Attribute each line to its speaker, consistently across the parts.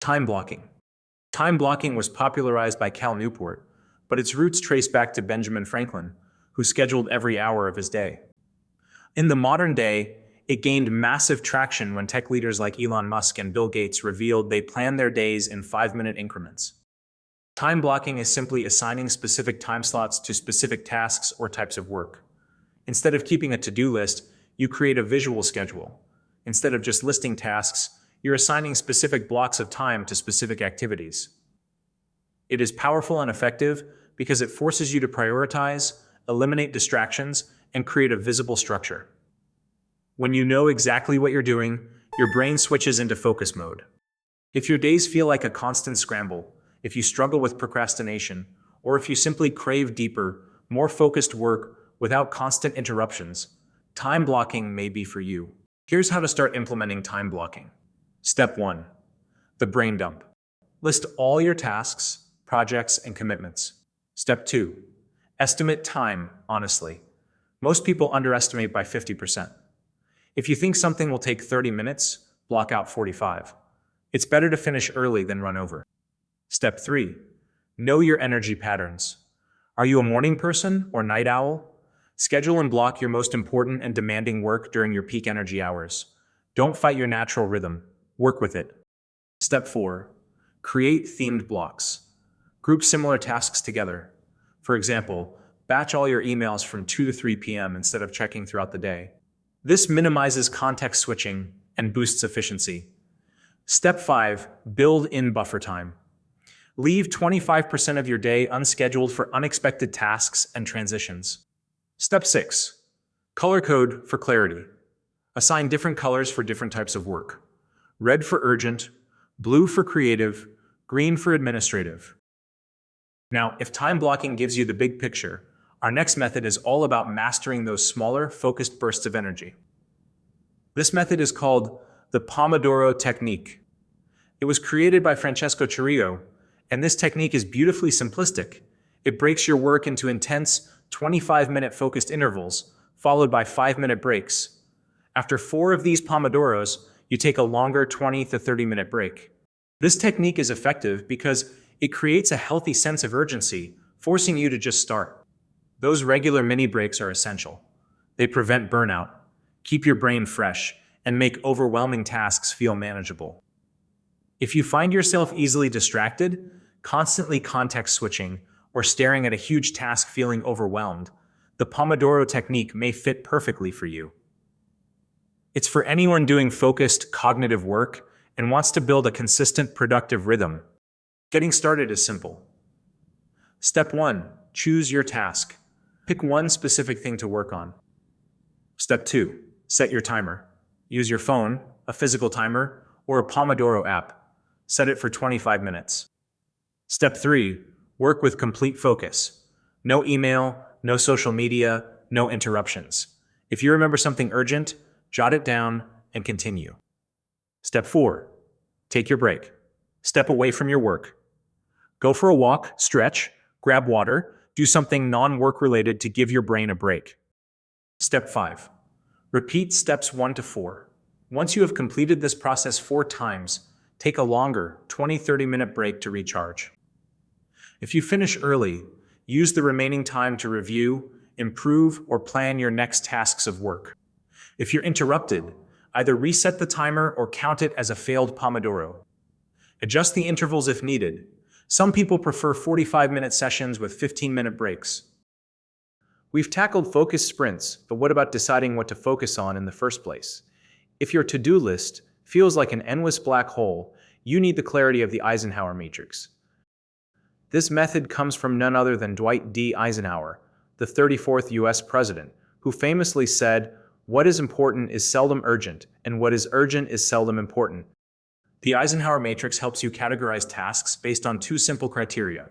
Speaker 1: Time blocking. Time blocking was popularized by Cal Newport, but its roots trace back to Benjamin Franklin, who scheduled every hour of his day. In the modern day, it gained massive traction when tech leaders like Elon Musk and Bill Gates revealed they plan their days in 5-minute increments. Time blocking is simply assigning specific time slots to specific tasks or types of work. Instead of keeping a to-do list, you create a visual schedule. Instead of just listing tasks, you're assigning specific blocks of time to specific activities. It is powerful and effective because it forces you to prioritize, eliminate distractions, and create a visible structure. When you know exactly what you're doing, your brain switches into focus mode. If your days feel like a constant scramble, if you struggle with procrastination, or if you simply crave deeper, more focused work without constant interruptions, time blocking may be for you. Here's how to start implementing time blocking. Step 1. The brain dump. List all your tasks, projects, and commitments. Step 2. Estimate time honestly. Most people underestimate by 50%. If you think something will take 30 minutes, block out 45. It's better to finish early than run over. Step 3. Know your energy patterns. Are you a morning person or night owl? Schedule and block your most important and demanding work during your peak energy hours. Don't fight your natural rhythm. Work with it. Step 4. Create themed blocks. Group similar tasks together. For example, batch all your emails from 2 to 3 p.m. instead of checking throughout the day. This minimizes context switching and boosts efficiency. Step 5. Build in buffer time. Leave 25% of your day unscheduled for unexpected tasks and transitions. Step 6. Color code for clarity. Assign different colors for different types of work. Red for urgent, blue for creative, green for administrative. Now, if time blocking gives you the big picture, our next method is all about mastering those smaller, focused bursts of energy. This method is called the Pomodoro Technique. It was created by Francesco Cirillo, and this technique is beautifully simplistic. It breaks your work into intense, 25-minute focused intervals, followed by 5-minute breaks. After 4 of these Pomodoros, you take a longer 20 to 30-minute break. This technique is effective because it creates a healthy sense of urgency, forcing you to just start. Those regular mini breaks are essential. They prevent burnout, keep your brain fresh, and make overwhelming tasks feel manageable. If you find yourself easily distracted, constantly context switching, or staring at a huge task feeling overwhelmed, the Pomodoro Technique may fit perfectly for you. It's for anyone doing focused, cognitive work and wants to build a consistent, productive rhythm. Getting started is simple. Step 1. Choose your task. Pick one specific thing to work on. Step 2. Set your timer. Use your phone, a physical timer, or a Pomodoro app. Set it for 25 minutes. Step 3. Work with complete focus. No email, no social media, no interruptions. If you remember something urgent, jot it down and continue. Step 4. Take your break. Step away from your work. Go for a walk, stretch, grab water, do something non-work related to give your brain a break. Step 5. Repeat steps 1 to 4. Once you have completed this process 4 times, take a longer 20-30 minute break to recharge. If you finish early, use the remaining time to review, improve, or plan your next tasks of work. If you're interrupted, either reset the timer or count it as a failed Pomodoro. Adjust the intervals if needed. Some people prefer 45-minute sessions with 15-minute breaks. We've tackled focus sprints, but what about deciding what to focus on in the first place? If your to-do list feels like an endless black hole, you need the clarity of the Eisenhower Matrix. This method comes from none other than Dwight D. Eisenhower, the 34th U.S. president, who famously said, "What is important is seldom urgent, and what is urgent is seldom important." The Eisenhower Matrix helps you categorize tasks based on 2 simple criteria: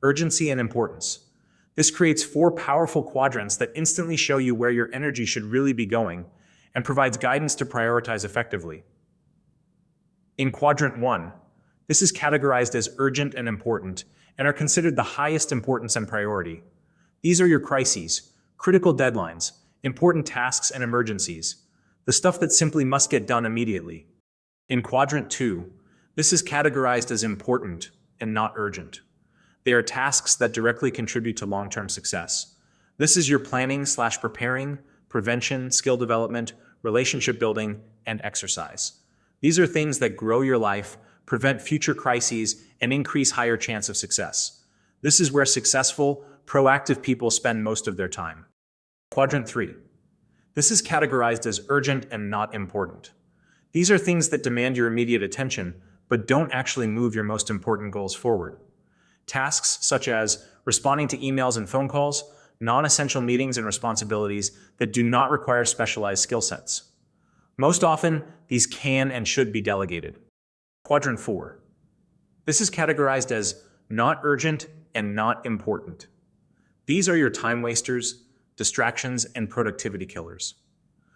Speaker 1: urgency and importance. This creates 4 powerful quadrants that instantly show you where your energy should really be going and provides guidance to prioritize effectively. In Quadrant 1, this is categorized as urgent and important and are considered the highest importance and priority. These are your crises, critical deadlines, important tasks, and emergencies, the stuff that simply must get done immediately. In Quadrant 2, This is categorized as important and not urgent. They are tasks that directly contribute to long-term success. This is your planning/preparing, prevention, skill development, relationship building, and exercise. These are things that grow your life, prevent future crises, and increase higher chance of success. This is where successful, proactive people spend most of their time. Quadrant 3. This is categorized as urgent and not important. These are things that demand your immediate attention, but don't actually move your most important goals forward. Tasks such as responding to emails and phone calls, non-essential meetings and responsibilities that do not require specialized skill sets. Most often, these can and should be delegated. Quadrant 4. This is categorized as not urgent and not important. These are your time wasters, distractions, and productivity killers,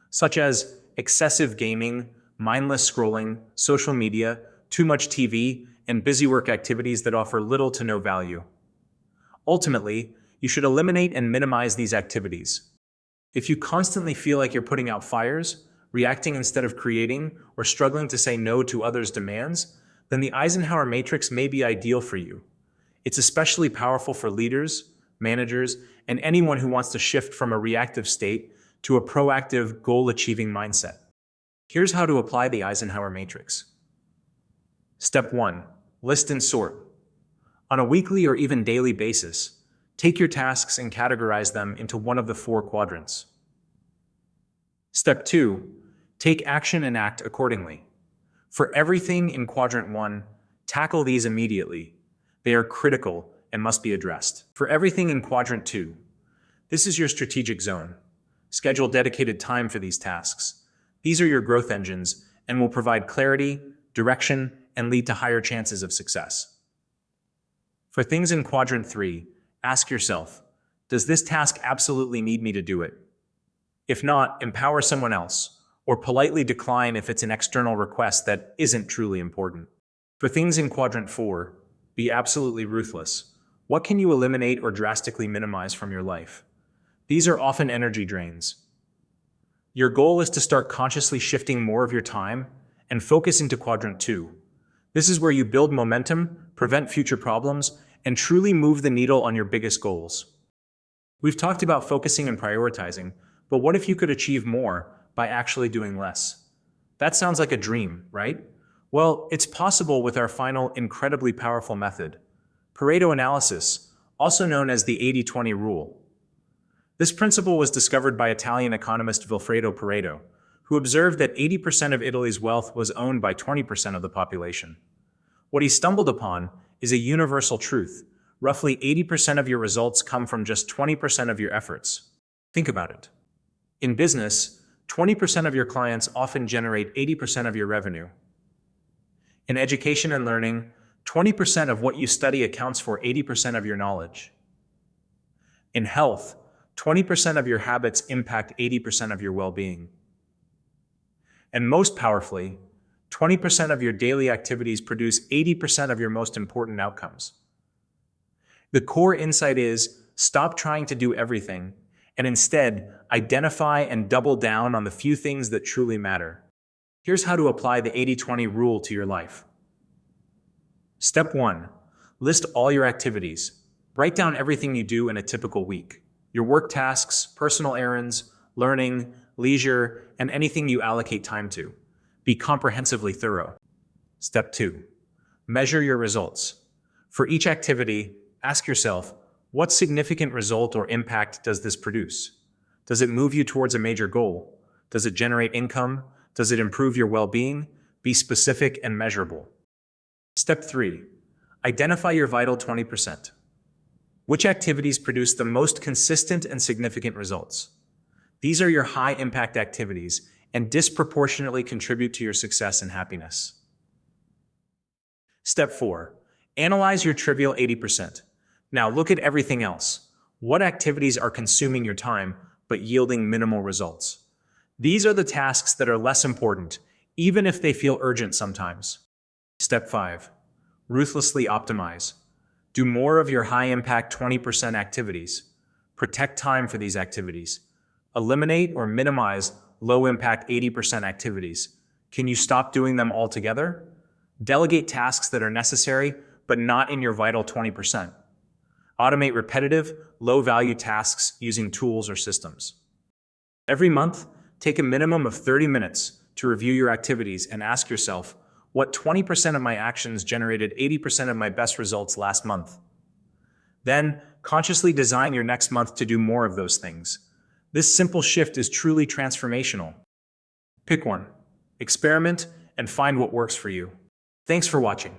Speaker 1: such as excessive gaming, mindless scrolling, social media, too much TV, and busy work activities that offer little to no value. Ultimately, you should eliminate and minimize these activities. If you constantly feel like you're putting out fires, reacting instead of creating, or struggling to say no to others' demands, then the Eisenhower Matrix may be ideal for you. It's especially powerful for leaders, managers, and anyone who wants to shift from a reactive state to a proactive, goal-achieving mindset. Here's how to apply the Eisenhower Matrix. Step 1. List and sort. On a weekly or even daily basis, take your tasks and categorize them into one of the 4 quadrants. Step 2. Take action and act accordingly. For everything in Quadrant 1, tackle these immediately. They are critical and must be addressed. For everything in Quadrant 2, this is your strategic zone. Schedule dedicated time for these tasks. These are your growth engines and will provide clarity, direction, and lead to higher chances of success. For things in Quadrant 3, ask yourself, does this task absolutely need me to do it? If not, empower someone else, or politely decline if it's an external request that isn't truly important. For things in Quadrant 4, be absolutely ruthless. What can you eliminate or drastically minimize from your life? These are often energy drains. Your goal is to start consciously shifting more of your time and focus into Quadrant 2. This is where you build momentum, prevent future problems, and truly move the needle on your biggest goals. We've talked about focusing and prioritizing, but what if you could achieve more by actually doing less? That sounds like a dream, right? Well, it's possible with our final, incredibly powerful method, Pareto analysis, also known as the 80-20 rule. This principle was discovered by Italian economist Vilfredo Pareto, who observed that 80% of Italy's wealth was owned by 20% of the population. What he stumbled upon is a universal truth. Roughly 80% of your results come from just 20% of your efforts. Think about it. In business, 20% of your clients often generate 80% of your revenue. In education and learning, 20% of what you study accounts for 80% of your knowledge. In health, 20% of your habits impact 80% of your well-being. And most powerfully, 20% of your daily activities produce 80% of your most important outcomes. The core insight is, stop trying to do everything, and instead, identify and double down on the few things that truly matter. Here's how to apply the 80-20 rule to your life. Step 1. List all your activities. Write down everything you do in a typical week. Your work tasks, personal errands, learning, leisure, and anything you allocate time to. Be comprehensively thorough. Step 2. Measure your results. For each activity, ask yourself, what significant result or impact does this produce? Does it move you towards a major goal? Does it generate income? Does it improve your well-being? Be specific and measurable. Step 3. Identify your vital 20%. Which activities produce the most consistent and significant results? These are your high-impact activities and disproportionately contribute to your success and happiness. Step 4. Analyze your trivial 80%. Now look at everything else. What activities are consuming your time but yielding minimal results? These are the tasks that are less important, even if they feel urgent sometimes. Step 5. Ruthlessly optimize. Do more of your high-impact 20% activities. Protect time for these activities. Eliminate or minimize low-impact 80% activities. Can you stop doing them altogether? Delegate tasks that are necessary, but not in your vital 20%. Automate repetitive, low-value tasks using tools or systems. Every month, take a minimum of 30 minutes to review your activities and ask yourself, what 20% of my actions generated 80% of my best results last month? Then, consciously design your next month to do more of those things. This simple shift is truly transformational. Pick one, experiment, and find what works for you. Thanks for watching.